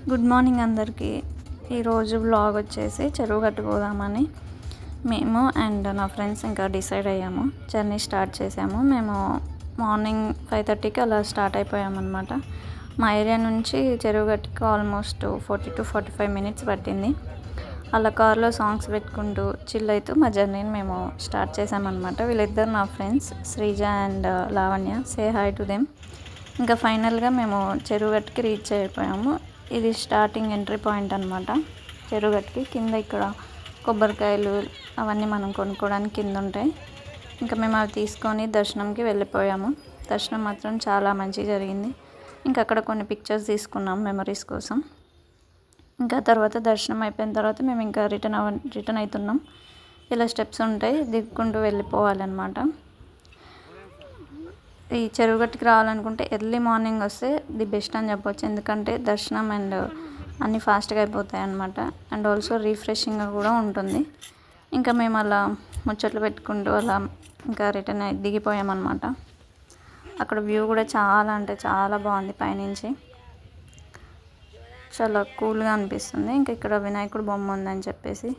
Good morning అందరికీ. ఈరోజు vlog వచ్చేసి చెరువు గట్టు పోదామని మేము అండ్ నా ఫ్రెండ్స్ ఇంకా డిసైడ్ అయ్యాము. జర్నీ స్టార్ట్ చేసాము. మేము మార్నింగ్ 5:30కి అలా స్టార్ట్ అయిపోయామన్నమాట. మా ఏరియా నుంచి చెరువు గట్టుకి ఆల్మోస్ట్ 40 to 45 minutes పట్టింది. అలా కార్లో సాంగ్స్ పెట్టుకుంటూ చిల్ అవుతూ మా జర్నీని మేము స్టార్ట్ చేసామన్నమాట. వీళ్ళిద్దరు నా friends Sreeja and Lavanya. Say hi to them. ఇంకా ఫైనల్గా మేము చెరువు గట్టుకి రీచ్ అయిపోయాము. ఇది స్టార్టింగ్ ఎంట్రీ పాయింట్ అనమాట. చెరువుగట్టుకి కింద ఇక్కడ కొబ్బరికాయలు అవన్నీ మనం కొనుక్కోవడానికి కింద ఉంటాయి. ఇంకా మేము అవి తీసుకొని దర్శనంకి వెళ్ళిపోయాము. దర్శనం మాత్రం చాలా మంచిగా జరిగింది. ఇంకా అక్కడ కొన్ని పిక్చర్స్ తీసుకున్నాం మెమరీస్ కోసం. ఇంకా తర్వాత దర్శనం అయిపోయిన తర్వాత మేము ఇంకా రిటర్న్ అవుతున్నాం. ఇలా స్టెప్స్ ఉంటాయి, దిక్కుంటూ వెళ్ళిపోవాలన్నమాట. ఈ చెరువుగట్టుకి రావాలనుకుంటే ఎర్లీ మార్నింగ్ వస్తే ది బెస్ట్ అని చెప్పొచ్చు. ఎందుకంటే దర్శనం అండ్ అన్నీ ఫాస్ట్గా అయిపోతాయి అన్నమాట. అండ్ ఆల్సో రీఫ్రెషింగ్గా కూడా ఉంటుంది. ఇంకా మేము అలా ముచ్చట్లు పెట్టుకుంటూ అలా ఇంకా రిటర్న్ దిగిపోయామన్నమాట. అక్కడ వ్యూ కూడా చాలా అంటే చాలా బాగుంది. పైనుంచి చాలా కూల్గా అనిపిస్తుంది. ఇంకా ఇక్కడ వినాయకుడు బొమ్మ ఉందని చెప్పేసి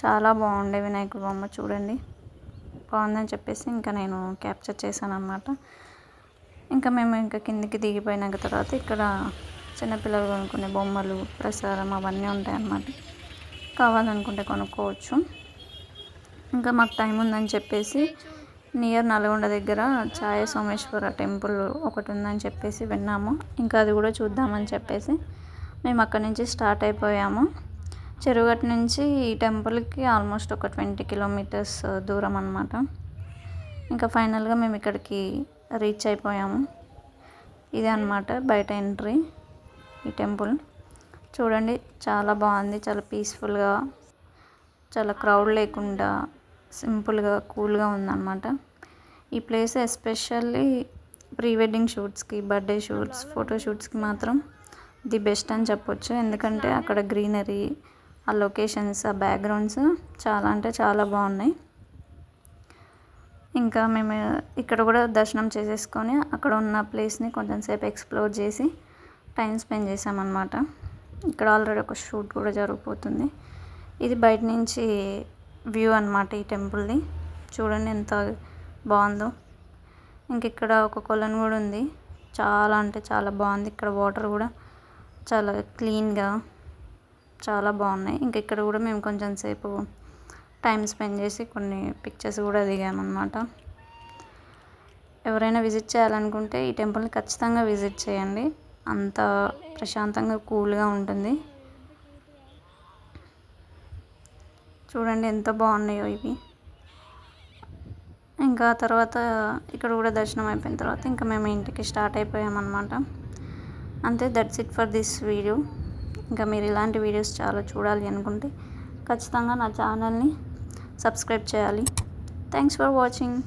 చాలా బాగుండే వినాయకుడు బొమ్మ చూడండి, బాగుందని చెప్పేసి ఇంకా నేను క్యాప్చర్ చేశాను అన్నమాట. ఇంకా మేము ఇంకా కిందికి దిగిపోయినాక తర్వాత ఇక్కడ చిన్నపిల్లలు కొనుక్కునే బొమ్మలు, ప్రసాదం అవన్నీ ఉంటాయన్నమాట. కావాలనుకుంటే కొనుక్కోవచ్చు. ఇంకా మాకు టైం ఉందని చెప్పేసి నియర్ నల్గొండ దగ్గర ఛాయ సోమేశ్వర టెంపుల్ ఒకటి ఉందని చెప్పేసి విన్నాము. ఇంకా అది కూడా చూద్దామని చెప్పేసి మేము అక్కడి నుంచి స్టార్ట్ అయిపోయాము. చెరువుగట్టు నుంచి ఈ టెంపుల్కి ఆల్మోస్ట్ ఒక 20 kilometers దూరం అన్నమాట. ఇంకా ఫైనల్గా మేము ఇక్కడికి రీచ్ అయిపోయాము. ఇదే అన్నమాట బయట ఎంట్రీ. ఈ టెంపుల్ చూడండి, చాలా బాగుంది. చాలా పీస్ఫుల్గా, చాలా క్రౌడ్ లేకుండా సింపుల్గా కూల్గా ఉందన్నమాట. ఈ ప్లేస్ ఎస్పెషల్లీ ప్రీ వెడ్డింగ్ షూట్స్కి, బర్త్డే షూట్స్, ఫోటో షూట్స్కి మాత్రం ది బెస్ట్ అని చెప్పొచ్చు. ఎందుకంటే అక్కడ గ్రీనరీ, ఆ లొకేషన్స్, ఆ బ్యాక్గ్రౌండ్స్ చాలా అంటే చాలా బాగున్నాయి. ఇంకా మేము ఇక్కడ కూడా దర్శనం చేసేసుకొని అక్కడ ఉన్న ప్లేస్ని కొంచెం సేపు ఎక్స్ప్లోర్ చేసి టైం స్పెండ్ చేసామన్నమాట. ఇక్కడ ఆల్రెడీ ఒక షూట్ కూడా జరిగిపోతుంది. ఇది బయట నుంచి వ్యూ అన్నమాట ఈ టెంపుల్ది. చూడండి ఎంత బాగుందో. ఇంక ఇక్కడ ఒక కొలను కూడా ఉంది. చాలా అంటే చాలా బాగుంది. ఇక్కడ వాటర్ కూడా చాలా క్లీన్గా చాలా బాగున్నాయి. ఇంకా ఇక్కడ కూడా మేము కొంచెం సేపు టైం స్పెండ్ చేసి కొన్ని పిక్చర్స్ కూడా దిగామన్నమాట. ఎవరైనా విజిట్ చేయాలనుకుంటే ఈ టెంపుల్ని ఖచ్చితంగా విజిట్ చేయండి. అంత ప్రశాంతంగా కూల్గా ఉంటుంది. చూడండి ఎంత బాగున్నాయో ఇవి. ఇంకా తర్వాత ఇక్కడ కూడా దర్శనం అయిపోయిన తర్వాత ఇంకా మేము ఇంటికి స్టార్ట్ అయిపోయామన్నమాట. అంతే, that's it for this video. ఇంకా మీరు ఇలాంటి వీడియోస్ చాలా చూడాలి అనుకుంటే ఖచ్చితంగా నా ఛానల్ని సబ్స్క్రైబ్ చేయాలి. Thanks for watching.